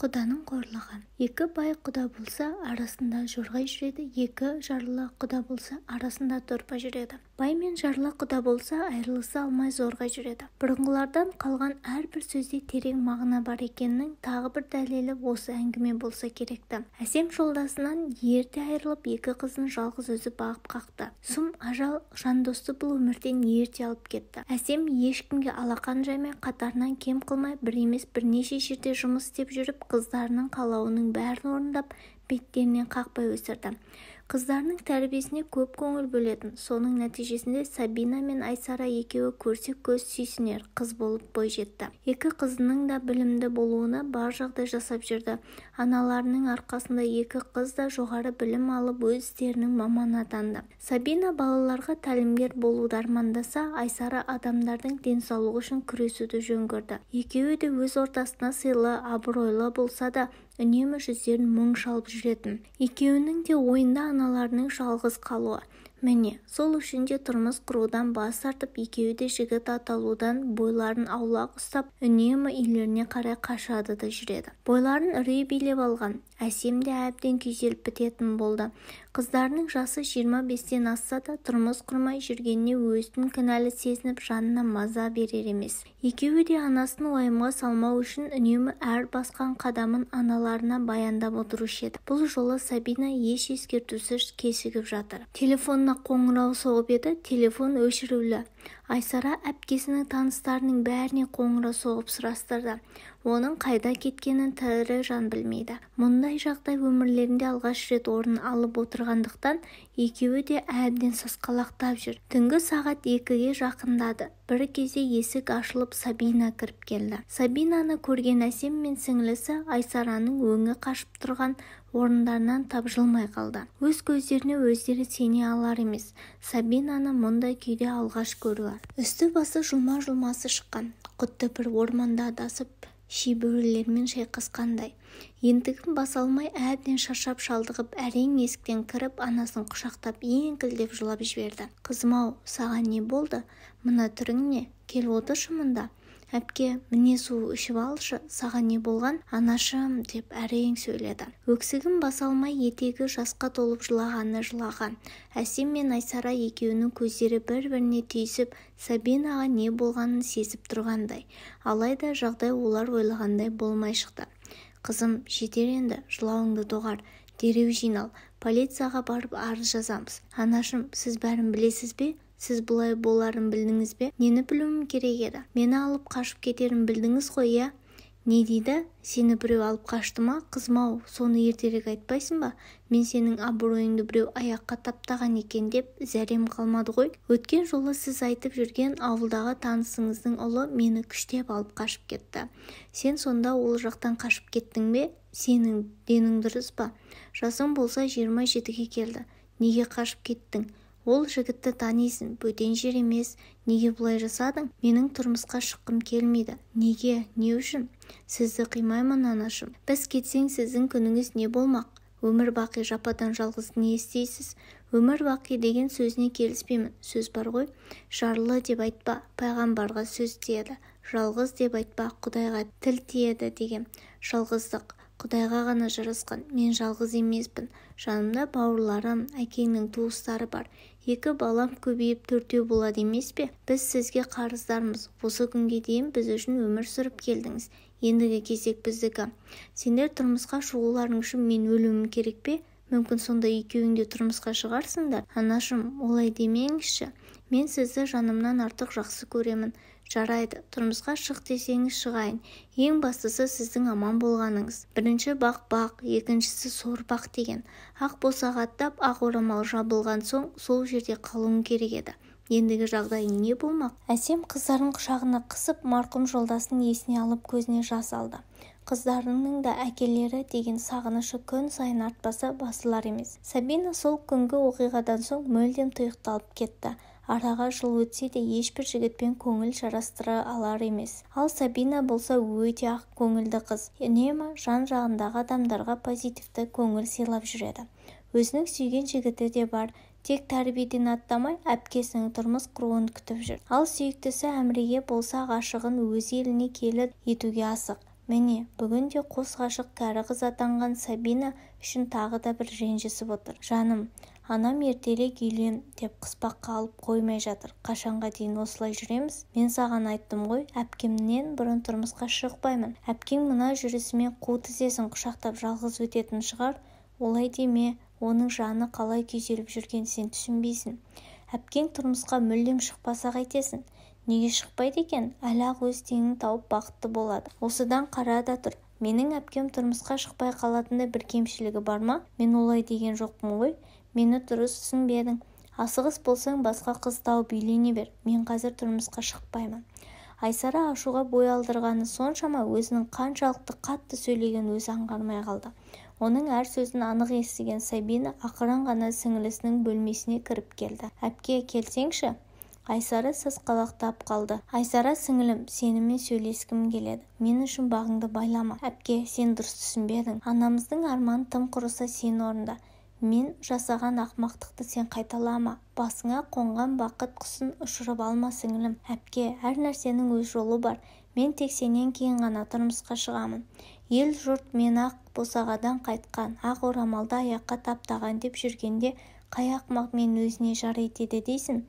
Құданың қорлығы. Екі бай құда болса, арасында жорғай жүреді, екі жарлы құда болса, арасында дорба жүреді. Бай мен жарлы құда болса, айырылыса алмай зорға жүреді. Бұрынғылардан қалған әрбір сөзде терең мағына бар екенінің тағы бір дәлелі осы әңгіме болса керек-ті. Әсем жолдасынан ерте айырылып, екі қызын жалғыз өзі бағып қақты. Сұм ажал жандосты бұл өмірден ерте алып кетті. Әсем ешкімге алақан жаймай, қатарынан кем қылмай, бір емес бірнеше жерде жұмыс істеп жүріп, қыздарының қалауының бәрін орындап, беттерінен қақпай өсірді. Қыздарының тәрбиесіне көп көңіл бөлетін. Соның нәтижесінде Сабина мен Айсара екеуі көрсе көз сүйсінер қыз болып бой жетті. Екі қызының да білімді болуына бар жағдай жасап жүрді. Аналарының арқасында екі қыз да жоғары білім алып өз істерінің маманы атанды. Сабина балаларға тәлімгер болуды армандаса, Айсара адамдардың денсаулығы үшін күресуді жөн көрді. Екеуі де өз ортасына сыйлы, абыройлы болса да, үнемі жүздерін мұң шалып жүретін. Екеуінің де ойында аналарының жалғыз қалуы. Міне, сол үшін де тұрмыс құрудан бас тартып, екеуі де жігіт аталудан бойларын аулақ ұстап, үнемі үйлеріне қарай қашады да жүреді. Бойларын үрей билеп алған. Әсем де әбден күйзеліп бітетін болды. Қыздарының жасы 25-тен асса да тұрмыс құрмай жүргеніне өзін кінәлі сезініп, жанына маза берер емес. Екеуі де анасын уайымға салмау үшін үнемі әр басқан қадамын аналарына баяндап отырушы еді. Бұл жолы Сабина еш ескертусіз кешігіп жатыр. Телефонына қоңырау соғып еді, телефон өшірулі. Айсара әпкесінің таныстарының бәріне қоңырау соғып сұрастырды. Оның қайда кеткенін тірі жан білмейді. Мұндай жағдай өмірлерінде алғаш рет орын алып отырғандықтан екеуі де әбден сасқалақтап жүр. Түнгі сағат 2-ге жақындады. Бір кезде есік ашылып Сабина кіріп келді. Сабинаны көрген Әсем мен сіңлісі Айсараның өңі қашып тұрған орындарынан тапжылмай қалды. Өз көздеріне өздері сене алар емес. Сабинаны мұндай күйде алғаш көруі. Үсті-басы жұлма-жұлмасы шыққан. Құтты бір орманда адасып, шибөрілермен шайқасқандай. Ентігін баса алмай әбден шаршап шалдығып, әрең есіктен кіріп, анасын құшақтап, еңкілдеп жылап жіберді. Қызым-ау, саған не болды? Мына түрің не? Кел отыршы мұнда. Әпке, міне су ішіп алшы, саған не болған? Анашым, деп әрең сөйледі. Өксігін баса алмай етегі жасқа толып жылаған. Әсем мен Айсара екеуінің көздері бір-біріне түйісіп, Сабинаға не болғанын сезіп тұрғандай. Алайда жағдай олар ойлағандай болмай шықты. Қызым, жетер енді, жылауыңды доғар. Дереу жинал, полицияға барып арыз жазамыз. Анашым, сіз бәрін білесіз бе? Сіз бұлай боларын білдіңіз бе? Нені білуім керек еді? Мені алып қашып кетерін білдіңіз ғой, иә? Не дейді? Сені біреу алып қашты ма? Қызым-ау, соны ертерек айтпайсың ба? Мен сенің абыройыңды біреу аяққа таптаған екен деп зәрем қалмады ғой. Өткен жолы сіз айтып жүрген ауылдағы танысыңыздың ұлы мені күштеп алып қашып кетті. Сен сонда ол жақтан қашып кеттің бе? Сенің денің дұрыс па? Жасың болса 27-ге келді. Неге қашып кеттің? Ол жігітті танисың, бөтен жер емес. Неге бұлай жасадың? Менің тұрмысқа шыққым келмейді. Неге? Не үшін? Сізді қимаймын, анашым. Біз кетсең сіздің күніңіз не болмақ? Өмір бақи жападан жалғыз не істейсіз? Өмір бақи деген сөзіне келіспеймін. Сөз бар ғой. Жарлы деп айтпа, пайғамбарға сөз тиеді. Жалғыз деп айтпа, Құдайға тіл тиеді деген. Жалғыздық Құдайға ғана жарасқан. Мен жалғыз емеспін. Жанымда бауырларым, әкеңнің туыстары бар. 2 балам көбейіп 4 болады емес пе? Біз сізге қарыздармыз. Осы күнге дейін біз үшін өмір сүріп келдіңіз. Ендігі кезек біздікі. Сендер тұрмысқа шығуларың үшін мен өлуім керек пе? Мүмкін сонда екеуіңде тұрмысқа шығарсыңдар. Анашым, олай демеңізші. Мен сізді жанымнан артық жақсы көремін. Жарайды, тұрмысқа шық десеңіз шығайын. Ең бастысы сіздің аман болғаныңыз. Бірінші бақ, екіншісі сорбақ деген. Ақ босағаттап, ақ орамал жабылған соң сол жерде қалуың керек еді. Ендігі жағдай не болмақ? Әсем қыздарын құшағына қысып, марқұм жолдасын есіне алып көзіне жас алды. Қыздарының да әкелері деген сағынышы күн сайын артпаса басылар емес. Сабина сол күнгі оқиғадан соң мүлдем тұйықталып кетті. Араға жыл өтсе де ешбір жігітпен көңіл жарастыра алар емес. Ал Сабина болса өте ақ көңілді қыз. Үнемі жан-жағындағы адамдарға позитивті көңіл сыйлап жүреді. Өзінің сүйген жігіті де бар. Тек тәрбиеден аттамай, әпкесінің тұрмыс құруын күтіп жүр. Ал сүйіктісі Әміреге болса ғашығын өз еліне келіп етуге асық. Міне, бүгін де қос ғашық кәрі қыз атанған Сабина үшін тағы да бір ренжісіп отыр. Жаным, анам ертелек үйлен деп қыспаққа алып қоймай жатыр. Қашанға дейін осылай жүреміз? Мен саған айттым ғой, әпкемнен бұрын тұрмысқа шықпаймын. Әпкең мына жүрісімен қу тізесін құшақтап жалғыз өтетін шығар. Олай деме, оның жаны қалай күйзеліп жүрген сен түсінбейсің. Әпкең тұрмысқа мүлдем шықпаса қайтесің? Неге шықпайды екен? Әлі-ақ өз теңін тауып бақытты болады. Осыдан қара да тұр. Менің әпкем тұрмысқа шықпай қалатындай бір кемшілігі бар ма? Мен олай деген жоқпын ғой. Мені дұрыс түсінбедің. Асығыс болсаң басқа қыз тауып үйлене бер. Мен қазір тұрмысқа шықпаймын. Айсара ашуға бой алдырғаны соншама өзінің қаншалықты қатты сөйлеген өзі аңғармай қалды. Оның әр сөзін анық естіген Сабина ақырын ғана сіңілісінің бөлмесіне кіріп келді. Әпке, келсеңші. Айсара сасқалақтап қалды. Айсара, сіңілім, сенімен сөйлескім келеді. Мен үшін бағыңды байлама. Әпке, сен дұрыс түсінбедің. Анамыздың арманы тым құрыса сен орында. Мен жасаған ақмақтықты сен қайталама. Басыңа қонған бақыт құсын ұшырып алма, сіңілім. Әпке, әр нәрсенің өз жолы бар. Мен тек сенен кейін ғана тұрмысқа шығамын. Ел жұрт мен ақ босағадан қайтқан, ақ орамалды аяққа таптаған деп жүргенде қай ақмақ мен өзіне жар етеді дейсің?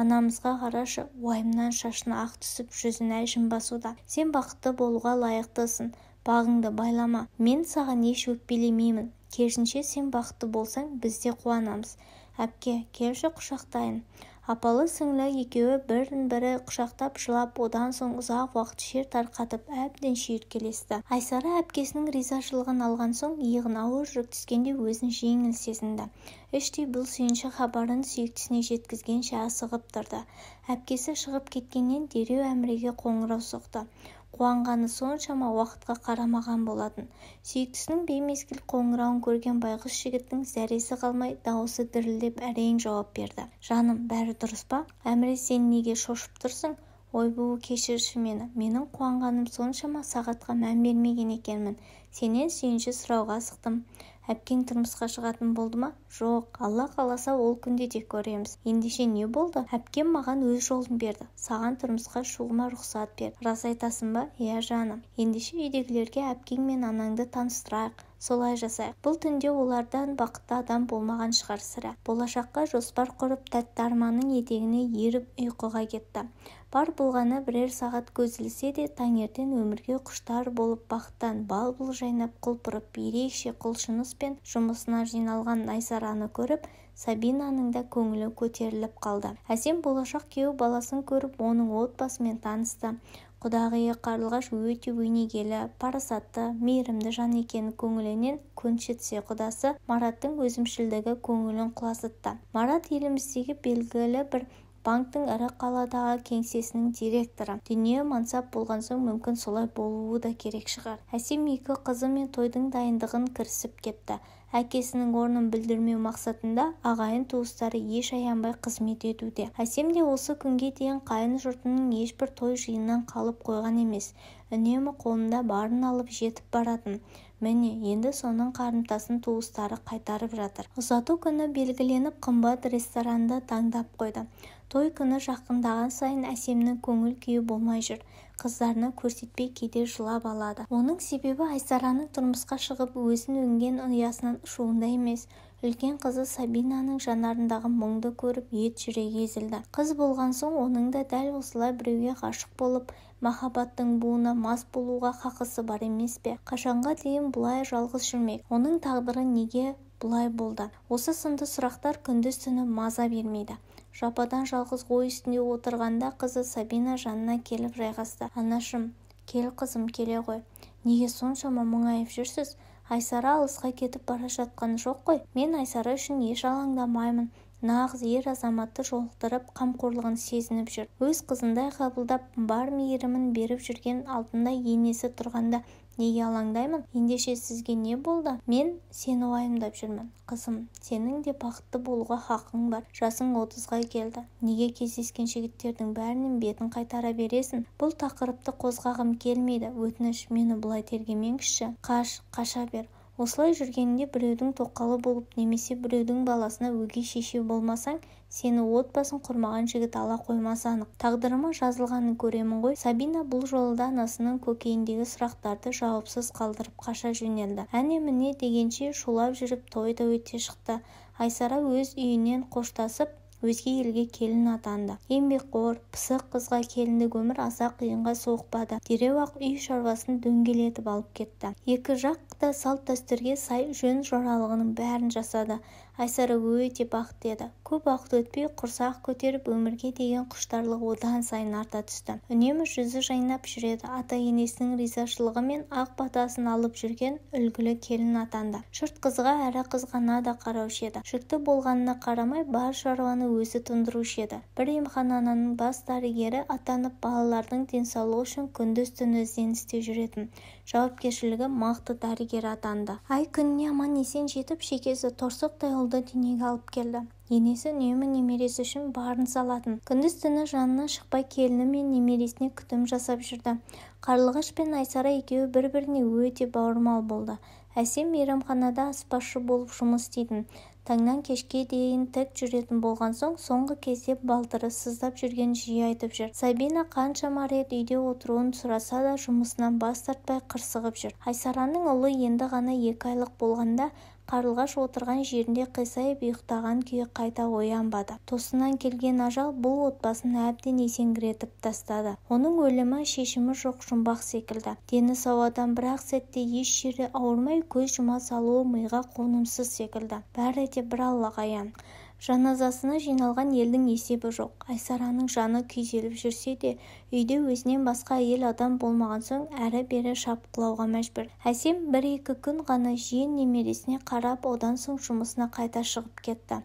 Анамызға қарашы, уайымнан шашына ақ түсіп, жүзін әжім басуда. Сен бақытты болуға лайықтысың. Бағыңды байлама. Мен саған еш өкпелемеймін. Керісінше сен бақытты болсаң, біз де қуанамыз. Әпке, келші құшақтайын. Апалы сіңлі екеуі бірін-бірі құшақтап жылап, одан соң ұзақ уақыт шер тарқатып әбден шүйіркелесті. Айсара әпкесінің ризашылығын алған соң иығын ауыр жүк түскенде өзін жеңіл сезінді. Іштей бұл сүйінші хабарын сүйіктісіне жеткізгенше асығып тұрды. Әпкесі шығып кеткеннен дереу Әміреге қоңырау соқты. Қуанғаны соншама уақытқа қарамаған болатын. Сүйіктісінің беймезгіл қоңырауын көрген байғұс жігіттің зәресі қалмай, дауысы дірілдеп әрең жауап берді. Жаным, бәрі дұрыс па? Әміре, сен неге шошып тұрсың? Ойбу, кешірші мені. Менің қуанғаным соншама сағатқа мән бермеген екенмін. Сенен сүйінші сұрауға асықтым. Әпкең тұрмысқа шығатын болды ма? Жоқ, Алла қаласа ол күнде де көреміз. Ендеше не болды? Әпкем маған өз жолын берді. Саған тұрмысқа шығуыма рұқсат берді. Рас айтасың ба? Иә жаным. Ендеше үйдегілерге әпкең мен анаңды таныстырайық. Солай жасайық. Бұл түнде олардан бақытты адам болмаған шығар сірә. Болашаққа жоспар құрып, тәтті арманның етегіне еріп ұйқыға кетті. Бар болғаны бірер сағат көз ілсе де, таңертең өмірге құштар болып бақыттан бал-бұл жайнап құлпырып, ерекше құлшыныспен жұмысына жиналған Айсараны көріп, Сабинаның да көңілі көтеріліп қалды. Әсем болашақ күйеу баласын көріп, оның отбасымен танысты. Құдағиы қарлығаш өте өнегелі, парасатты, мейірімді жан екені көңілінен көншітсе, құдасы Мараттың өзімшілдігі көңілін құлазытты. Марат еліміздегі белгілі бір банктың ірі қаладағы кеңсесінің директоры. Дүние мансап болған соң мүмкін солай болуы да керек шығар. Әсем екі қызы мен тойдың дайындығын кірісіп кетті. Әкесінің орнын білдірмеу мақсатында ағайын туыстары еш аянбай қызмет етуде. Әсем де осы күнге дейін қайын жұртының ешбір той жиыннан қалып қойған емес. Үнемі қолында барын алып жетіп баратын. Міне, енді соның қарымтасын туыстары қайтарып жатыр. Ұзату күні белгіленіп, қымбат ресторанды таңдап қойды. Той күні жақындаған сайын Әсемнің көңіл күйі болмай жүр. Қыздарына көрсетпей кейде жылап алады. Оның себебі Айсараның тұрмысқа шығып өзін өнген ұясынан ұшуында емес. Үлкен қызы Сабинаның жанарындағы мұңды көріп ет жүрегі езілді. Қыз болған соң оның да дәл осылай біреуге ғашық болып, махаббаттың буына мас болуға хақысы бар емес пе? Қашанға дейін бұлай жалғыз жүрмек? Оның тағдыры неге бұлай болды? Осы сынды сұрақтар күндіз-түні маза бермейді. Жападан жалғыз ой үстінде отырғанда қызы Сабина жанына келіп жайғасты. Анашым, кел қызым, келе ғой. Неге соншама мұңайып жүрсіз? Айсара алысқа кетіп бара жатқан жоқ қой. Мен Айсара үшін еш алаңдамаймын. Нағыз ер азаматты жолықтырып, қамқорлығын сезініп жүр. Өз қызындай қабылдап, бар мейірімін беріп жүрген алдында енесі тұрғанда неге алаңдаймын? Ендеше сізге не болды? Мен сені уайымдап жүрмін. Қызым, сенің де бақытты болуға хақың бар. Жасың 30-ға келді. Неге кездескен жігіттердің бәрінің бетін қайтара бересің? Бұл тақырыпты қозғағым келмейді. Өтініш, мені бұлай тергемеңізші. Қаша бер. Осылай жүргенінде біреудің тоқалы болып немесе біреудің баласына өгей шеше болмасаң, сені отбасын құрмаған жігіт ала қоймасы анық. Тағдырыма жазылғанын көремін ғой. Сабина бұл жолы да анасының көкейіндегі сұрақтарды жауапсыз қалдырып қаша жөнелді. Әне-міне дегенше шулап жүріп той да өте шықты. Айсара өз үйінен қоштасып өзге елге келін атанды. Еңбекқор, пысық қызға келіндік өмір аса қиынға соқпады. Дереу-ақ үй шаруасын дөңгелетіп алып кетті. Екі жақ да салт-дәстүрге сай жөн жоралғының бәрін жасады. Айсара өте бақытты еді. Көп уақыт өтпей құрсақ көтеріп өмірге деген құштарлығы одан сайын арта түсті. Үнемі жүзі жайнап жүреді. Ата-енесінің ризашылығы мен ақ батасын алып жүрген үлгілі келін атанды. Жұрт қызға әрі қызғана да қараушы еді. Жүкті болғанына қарамай бар шаруаны өзі тындырушы еді. Бір емхананың бас дәрігері атанып балалардың денсаулығы үшін күндіз-түні ізденісте жүретін. Жауапкершілігі мықты дәрігер атанды. Ай күніне аман-есен жетіп, шекесі торсықтай ұлды дүниеге алып келді. Енесі үнемі немересі үшін барын салатын. Күндіз-түні жанынан шықпай келіні мен немересіне күтім жасап жүрді. Қарлығаш пен Айсара екеуі бір-біріне өте бауырмал болды. Әсем мейрамханада аспазшы болып жұмыс істейтін. Таңнан кешке дейін тік жүретін болған соң, соңғы кезде балтыры сыздап жүрген жиі айтып жүр. Сабина қаншама рет үйде отыруын сұраса да жұмысынан бас тартпай қырсығып жүр. Айсараның ұлы енді ғана 2 айлық болғанда Қарлығаш отырған жерінде қисайып ұйықтаған күйі қайта оянбады. Тосынан келген ажал бұл отбасын әбден есеңгіретіп тастады. Оның өлімі шешімі жоқ жұмбақ секілді. Дені сау адам бір-ақ сәтте еш жері ауырмай көз жұма салуы миға қонымсыз секілді. Бәрі де бір Аллаға аян. Жаназасына жиналған елдің есебі жоқ. Айсараның жаны күйзеліп жүрсе де, үйде өзінен басқа әйел адам болмаған соң әрі-бері шапқылауға мәжбүр. Әсем 1-2 күн ғана жиен немересіне қарап, одан соң жұмысына қайта шығып кетті.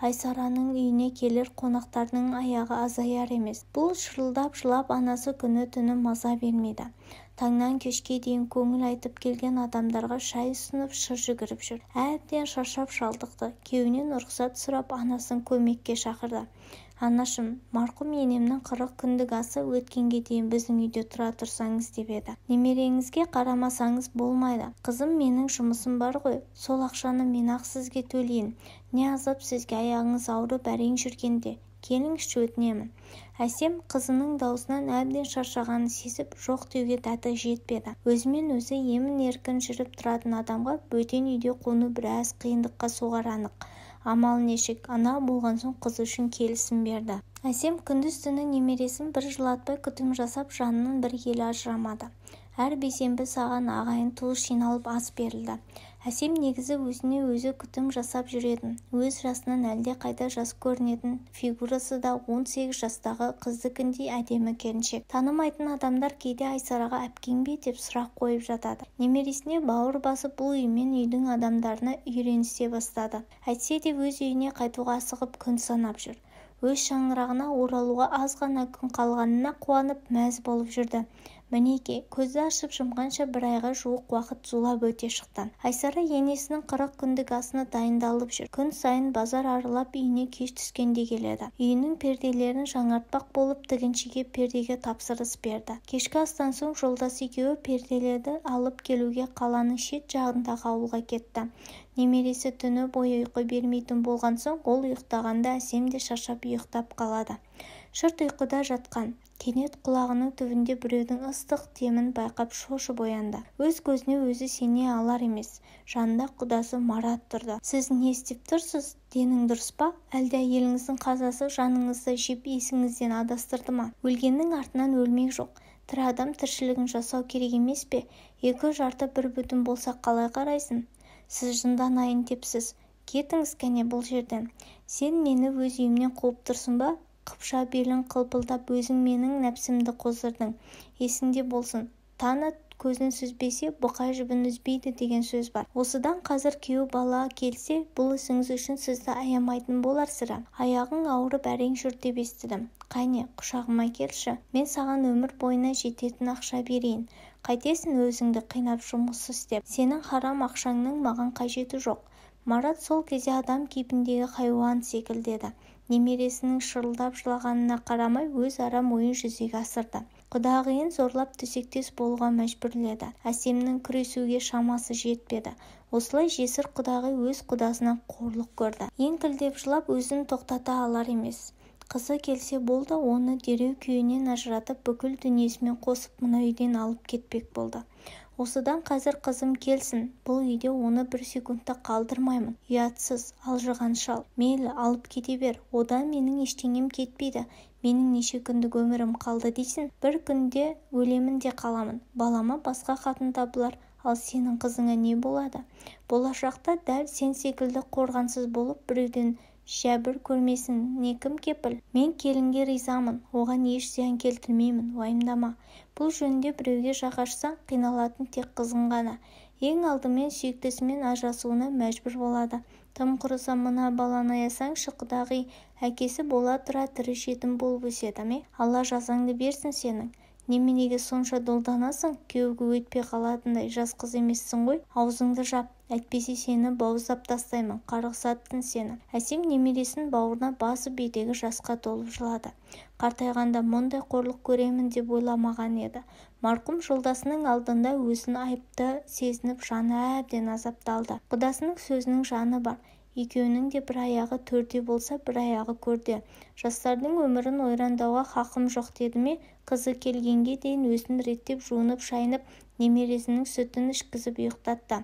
Айсараның үйіне келер қонақтардың аяғы азаяр емес. Бұл шырылдап жылап анасы күні-түні маза бермейді. Таңнан кешке дейін көңіл айтып келген адамдарға шай ұсынып шыр жүгіріп жүр. Әбден шаршап шалдықты. Күйеуінен рұқсат сұрап анасын көмекке шақырды. Анашым, марқұм енемнің 40 күндік асы өткенге дейін біздің үйде тұра тұрсаңыз деп еді. Немереңізге қарамасаңыз болмайды. Қызым, менің жұмысым бар ғой, сол ақшаны мен ақ сізге төлейін. Не азап сізге аяғыңыз ауырып әрең жүргенде. Келіңізші өтінемін. Әсем қызының даусынан әбден шаршағанын сезіп, жоқ деуге дәті жетпеді. Өзімен өзі емін-еркін жүріп тұратын адамға бөтен үйде қону біраз қиындыққа соғар анық. Амал нешік, ана болған соң қыз үшін келісім берді. Әсем күндіз-түні немересін бір жылатпай күтім жасап, жанынан бір елі ажырамады. Әр бейсенбі саған ағайын туыс жиналып ас берілді. Әсем негізі өзіне өзі күтім жасап жүретін. Өз жасынан әлде қайда жас көрінетін, фигурасы да 18 жастағы қыздікіндей әдемі келіншек. Танымайтын адамдар кейде Айсараға әпкең бе деп сұрақ қойып жатады. Немересіне бауыр басып бұл үймен үйдің адамдарына үйренісе бастады. Әйтсе де өз үйіне қайтуға асығып күн санап жүр. Өз шаңырағына оралуға аз ғана күн қалғанына қуанып мәз болып жүрді. Мінеке, көзді ашып жұмғанша 1 айға жуық уақыт зулап өте шықты. Айсара енесінің 40 күндік асына дайындалып жүр. Күн сайын базар аралап үйіне кеш түскенде келеді. Үйінің перделерін жаңартпақ болып тігіншіге пердеге тапсырыс берді. Кешкі астан соң жолдас екеуі перделерді алып келуге қаланың шет жағындағы ауылға кетті. Немересі түні бойы ұйқы бермейтін болған соң, ол ұйықтағанда Әсем де шаршап ұйықтап қалады. Шырт ұйқыда жатқан. Кенет құлағының түбінде біреудің ыстық демін байқап шошып оянды. Өз көзіне өзі сене алар емес. Жанында құдасы Марат тұрды. Сіз не істеп тұрсыз? Денің дұрыс па? Әлде әйеліңіздің қазасы жаныңызды жеп есіңізден адастырды ма? Өлгеннің артынан өлмек жоқ. Тірі адам тіршілігін жасау керек емес пе? 2 жарты 1 бүтін болса қалай қарайсың? Сіз жынданайын депсіз. Кетіңіз кәне бұл жерден. Сен мені өз үйімнен қуып тұрсың ба? Қыпша белін қылпылдап өзің менің нәпсімді қоздырдың. Есіңде болсын. Таны көзін сүзбесе, бұқа жібін үзбейді деген сөз бар. Осыдан қазір күйеу бала келсе, бұл ісіңіз үшін сізді аямайтын болар сірә. Аяғың ауырып әрең жүр деп естідім. Қайне, құшағыма келші. Мен саған өмір бойына жететін ақша берейін. Қайтесің өзіңді қинап жұмыс істеп. Сенің харам ақшаңның маған қажеті жоқ. Марат сол кезде адам кейпіндегі хайуан секілдеді. Немересінің шырылдап жылағанына қарамай өз арам ойын жүзеге асырды. Құдағиын зорлап төсектес болуға мәжбүрледі. Әсемнің күресуге шамасы жетпеді. Осылай жесір құдағи өз құдасына қорлық көрді. Еңкілдеп жылап өзін тоқтата алар емес. Қызы келсе болды, оны дереу күйеуінен ажыратып бүкіл дүниесімен қосып мына үйден алып кетпек болды. Осыдан қазір қызым келсін, бұл үйде оны бір секундта қалдырмаймын. Ұятсыз, алжыған шал. Мейлі, алып кете бер. Одан менің ештеңем кетпейді. Менің неше күндік өмірім қалды дейсің? Bir күнде өлемін де қаламын. Балама басқа қатын табылар. Ал сенің қызыңа не болады? Болашақта дәл сен секілді қорғансыз болып біреуден жәбір көрмесін не кім кепіл? Мен келінге ризамын, оған еш зиян келтірмеймін, уайымдама. Бұл жөнінде біреуге жақ ашсаң, қиналатын тек қызың ғана. Ең алдымен сүйіктісімен ажырасуына мәжбүр болады. Тым құрыса мына баланы аясаңшы, құдағи, әкесі бола тұра тірі жетім болып өседі ме? Алла жазаңды берсін сенің. Неменеге сонша долданасың? Күйеуге өтпей қалатындай жас қыз емессің ғой. Аузыңды жап, әйтпесе сені бауыздап тастаймын. Қарғыс аттың сені. Әсем немересін бауырына басып етегі жасқа толып жылады. Қартайғанда мұндай қорлық көремін деп ойламаған еді. Марқұм жолдасының алдында өзін айыпты сезініп жаны әбден азапталды. Құдасының сөзінің жаны бар. Екеуінің де бір аяғы төрде болса, бір аяғы көрде. Жастардың өмірін ойрандауға хақым жоқ деді ме? Қызы келгенге дейін өзін реттеп жуынып шайынып, немересінің сүтін ішкізіп ұйықтатты.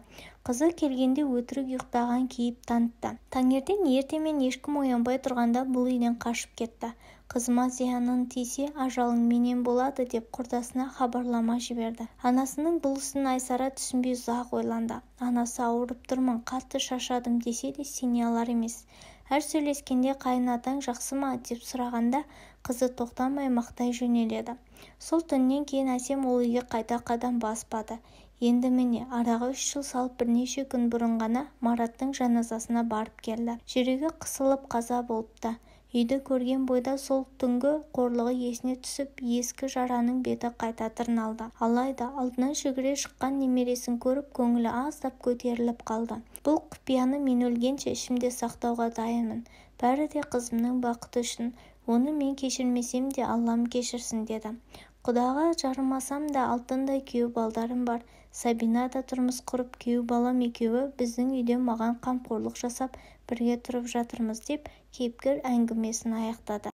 Қызы келгенде өтірік ұйықтаған кейіп танытты. Таңертең ертемен ешкім оянбай тұрғанда бұл үйден қашып кетті. Қызыма зияның тисе, ажалың менен болады деп құрдасына хабарлама жіберді. Анасының бұл ісін Айсара түсінбей ұзақ ойланды. Анасы ауырып тұрмын, қатты шаршадым десе де сене алар емес. Әр сөйлескенде қайынатаң жақсы ма деп сұрағанда қызы тоқтамай мақтай жөнеледі. Сол түннен кейін Әсем ол үйге қайта қадам баспады. Енді міне араға 3 жыл салып бірнеше күн бұрын ғана Мараттың жаназасына барып келді. Жүрегі қысылып қаза болыпты. Үйді көрген бойда сол түнгі қорлығы есіне түсіп, ескі жараның беті қайта тырналды. Алайда алдынан жүгіре шыққан немересін көріп, көңілі аздап көтеріліп қалды. Бұл құпияны мен өлгенше ішімде сақтауға дайынмын. Бәрі де қызымның бақыты үшін. Оны мен кешірмесем де Аллам кешірсін деді. Құдаға жарымасам да алтындай күйеу балдарым бар. Сабина да тұрмыс құрып, күйеу балам екеуі біздің үйде маған қамқорлық жасап, бірге тұрып жатырмыз деп кейіпкер әңгімесін аяқтады.